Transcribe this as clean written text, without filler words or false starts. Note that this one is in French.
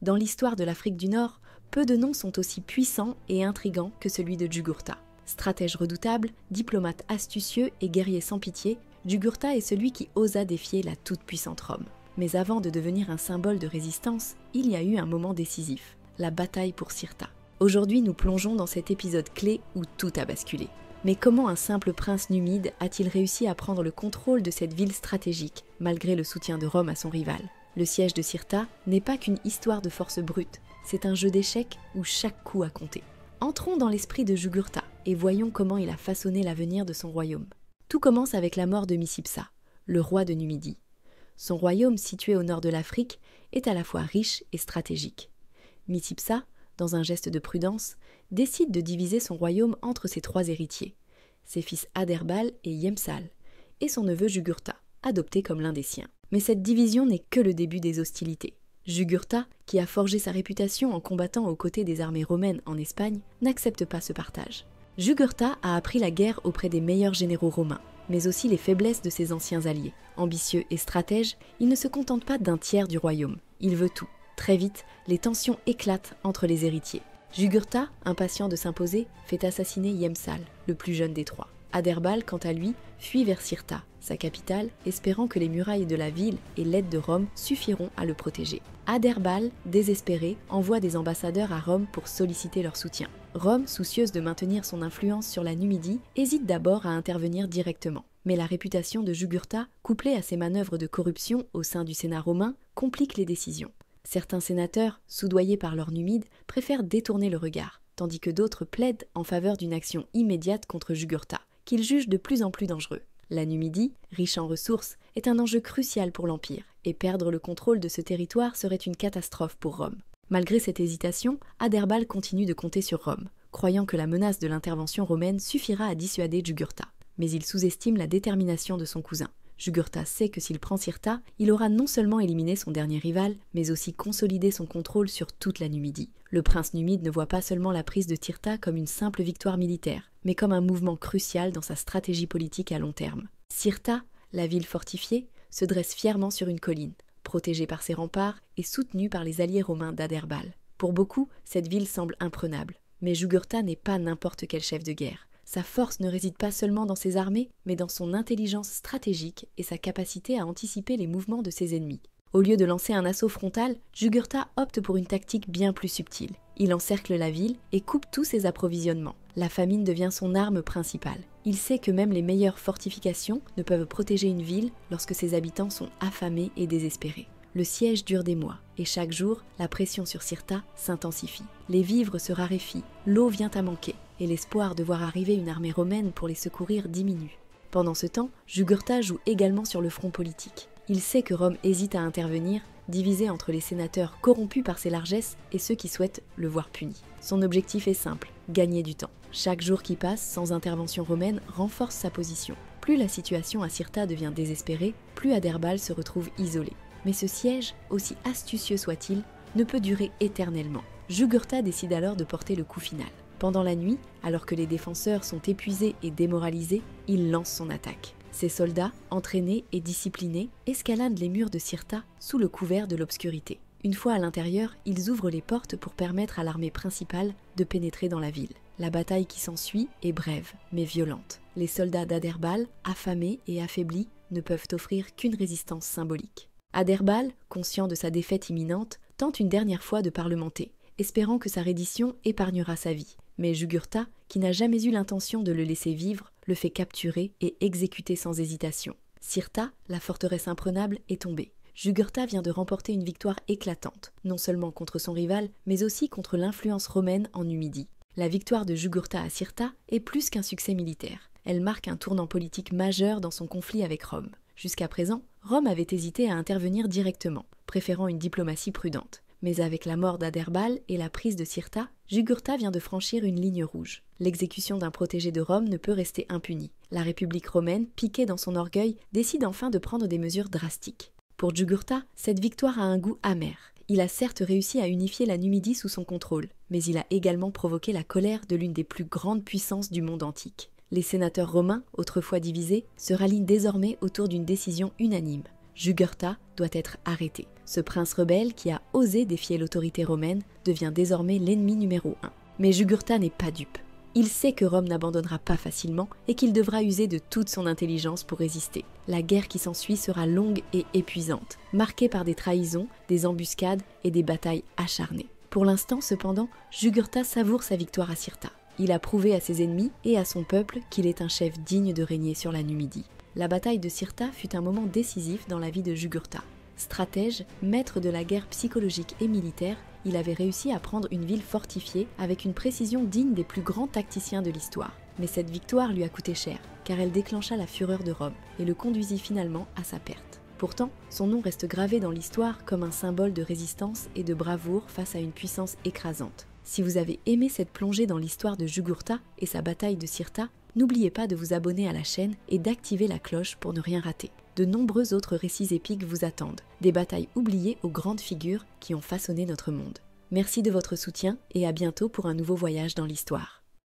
Dans l'histoire de l'Afrique du Nord, peu de noms sont aussi puissants et intrigants que celui de Jugurtha. Stratège redoutable, diplomate astucieux et guerrier sans pitié, Jugurtha est celui qui osa défier la toute-puissante Rome. Mais avant de devenir un symbole de résistance, il y a eu un moment décisif, la bataille pour Cirta. Aujourd'hui, nous plongeons dans cet épisode clé où tout a basculé. Mais comment un simple prince numide a-t-il réussi à prendre le contrôle de cette ville stratégique, malgré le soutien de Rome à son rival ? Le siège de Cirta n'est pas qu'une histoire de force brute, c'est un jeu d'échecs où chaque coup a compté. Entrons dans l'esprit de Jugurtha et voyons comment il a façonné l'avenir de son royaume. Tout commence avec la mort de Micipsa, le roi de Numidie. Son royaume, situé au nord de l'Afrique, est à la fois riche et stratégique. Micipsa, dans un geste de prudence, décide de diviser son royaume entre ses 3 héritiers, ses fils Aderbal et Yemsal, et son neveu Jugurtha, adopté comme l'un des siens. Mais cette division n'est que le début des hostilités. Jugurtha, qui a forgé sa réputation en combattant aux côtés des armées romaines en Espagne, n'accepte pas ce partage. Jugurtha a appris la guerre auprès des meilleurs généraux romains, mais aussi les faiblesses de ses anciens alliés. Ambitieux et stratège, il ne se contente pas d'un tiers du royaume, il veut tout. Très vite, les tensions éclatent entre les héritiers. Jugurtha, impatient de s'imposer, fait assassiner Yemsal, le plus jeune des 3. Aderbal, quant à lui, fuit vers Cirta, sa capitale, espérant que les murailles de la ville et l'aide de Rome suffiront à le protéger. Aderbal, désespéré, envoie des ambassadeurs à Rome pour solliciter leur soutien. Rome, soucieuse de maintenir son influence sur la Numidie, hésite d'abord à intervenir directement. Mais la réputation de Jugurtha, couplée à ses manœuvres de corruption au sein du Sénat romain, complique les décisions. Certains sénateurs, soudoyés par leurs Numides, préfèrent détourner le regard, tandis que d'autres plaident en faveur d'une action immédiate contre Jugurtha, qu'ils jugent de plus en plus dangereux. La Numidie, riche en ressources, est un enjeu crucial pour l'Empire, et perdre le contrôle de ce territoire serait une catastrophe pour Rome. Malgré cette hésitation, Aderbal continue de compter sur Rome, croyant que la menace de l'intervention romaine suffira à dissuader Jugurtha. Mais il sous-estime la détermination de son cousin. Jugurtha sait que s'il prend Cirta, il aura non seulement éliminé son dernier rival, mais aussi consolidé son contrôle sur toute la Numidie. Le prince numide ne voit pas seulement la prise de Cirta comme une simple victoire militaire, mais comme un mouvement crucial dans sa stratégie politique à long terme. Cirta, la ville fortifiée, se dresse fièrement sur une colline, protégée par ses remparts et soutenue par les alliés romains d'Aderbal. Pour beaucoup, cette ville semble imprenable, mais Jugurtha n'est pas n'importe quel chef de guerre. Sa force ne réside pas seulement dans ses armées, mais dans son intelligence stratégique et sa capacité à anticiper les mouvements de ses ennemis. Au lieu de lancer un assaut frontal, Jugurtha opte pour une tactique bien plus subtile. Il encercle la ville et coupe tous ses approvisionnements. La famine devient son arme principale. Il sait que même les meilleures fortifications ne peuvent protéger une ville lorsque ses habitants sont affamés et désespérés. Le siège dure des mois, et chaque jour, la pression sur Cirta s'intensifie. Les vivres se raréfient, l'eau vient à manquer, et l'espoir de voir arriver une armée romaine pour les secourir diminue. Pendant ce temps, Jugurtha joue également sur le front politique. Il sait que Rome hésite à intervenir, divisé entre les sénateurs corrompus par ses largesses et ceux qui souhaitent le voir puni. Son objectif est simple, gagner du temps. Chaque jour qui passe sans intervention romaine renforce sa position. Plus la situation à Cirta devient désespérée, plus Aderbal se retrouve isolé. Mais ce siège, aussi astucieux soit-il, ne peut durer éternellement. Jugurtha décide alors de porter le coup final. Pendant la nuit, alors que les défenseurs sont épuisés et démoralisés, il lance son attaque. Ses soldats, entraînés et disciplinés, escaladent les murs de Cirta sous le couvert de l'obscurité. Une fois à l'intérieur, ils ouvrent les portes pour permettre à l'armée principale de pénétrer dans la ville. La bataille qui s'ensuit est brève, mais violente. Les soldats d'Aderbal, affamés et affaiblis, ne peuvent offrir qu'une résistance symbolique. Aderbal, conscient de sa défaite imminente, tente une dernière fois de parlementer, espérant que sa reddition épargnera sa vie. Mais Jugurtha, qui n'a jamais eu l'intention de le laisser vivre, le fait capturer et exécuter sans hésitation. Cirta, la forteresse imprenable, est tombée. Jugurtha vient de remporter une victoire éclatante, non seulement contre son rival, mais aussi contre l'influence romaine en Numidie. La victoire de Jugurtha à Cirta est plus qu'un succès militaire. Elle marque un tournant politique majeur dans son conflit avec Rome. Jusqu'à présent, Rome avait hésité à intervenir directement, préférant une diplomatie prudente. Mais avec la mort d'Aderbal et la prise de Cirta, Jugurtha vient de franchir une ligne rouge. L'exécution d'un protégé de Rome ne peut rester impunie. La République romaine, piquée dans son orgueil, décide enfin de prendre des mesures drastiques. Pour Jugurtha, cette victoire a un goût amer. Il a certes réussi à unifier la Numidie sous son contrôle, mais il a également provoqué la colère de l'une des plus grandes puissances du monde antique. Les sénateurs romains, autrefois divisés, se rallient désormais autour d'une décision unanime. Jugurtha doit être arrêté. Ce prince rebelle qui a osé défier l'autorité romaine devient désormais l'ennemi numéro 1. Mais Jugurtha n'est pas dupe. Il sait que Rome n'abandonnera pas facilement et qu'il devra user de toute son intelligence pour résister. La guerre qui s'ensuit sera longue et épuisante, marquée par des trahisons, des embuscades et des batailles acharnées. Pour l'instant, cependant, Jugurtha savoure sa victoire à Cirta. Il a prouvé à ses ennemis et à son peuple qu'il est un chef digne de régner sur la Numidie. La bataille de Cirta fut un moment décisif dans la vie de Jugurtha. Stratège, maître de la guerre psychologique et militaire, il avait réussi à prendre une ville fortifiée avec une précision digne des plus grands tacticiens de l'histoire. Mais cette victoire lui a coûté cher, car elle déclencha la fureur de Rome et le conduisit finalement à sa perte. Pourtant, son nom reste gravé dans l'histoire comme un symbole de résistance et de bravoure face à une puissance écrasante. Si vous avez aimé cette plongée dans l'histoire de Jugurtha et sa bataille de Cirta, n'oubliez pas de vous abonner à la chaîne et d'activer la cloche pour ne rien rater. De nombreux autres récits épiques vous attendent, des batailles oubliées aux grandes figures qui ont façonné notre monde. Merci de votre soutien et à bientôt pour un nouveau voyage dans l'histoire.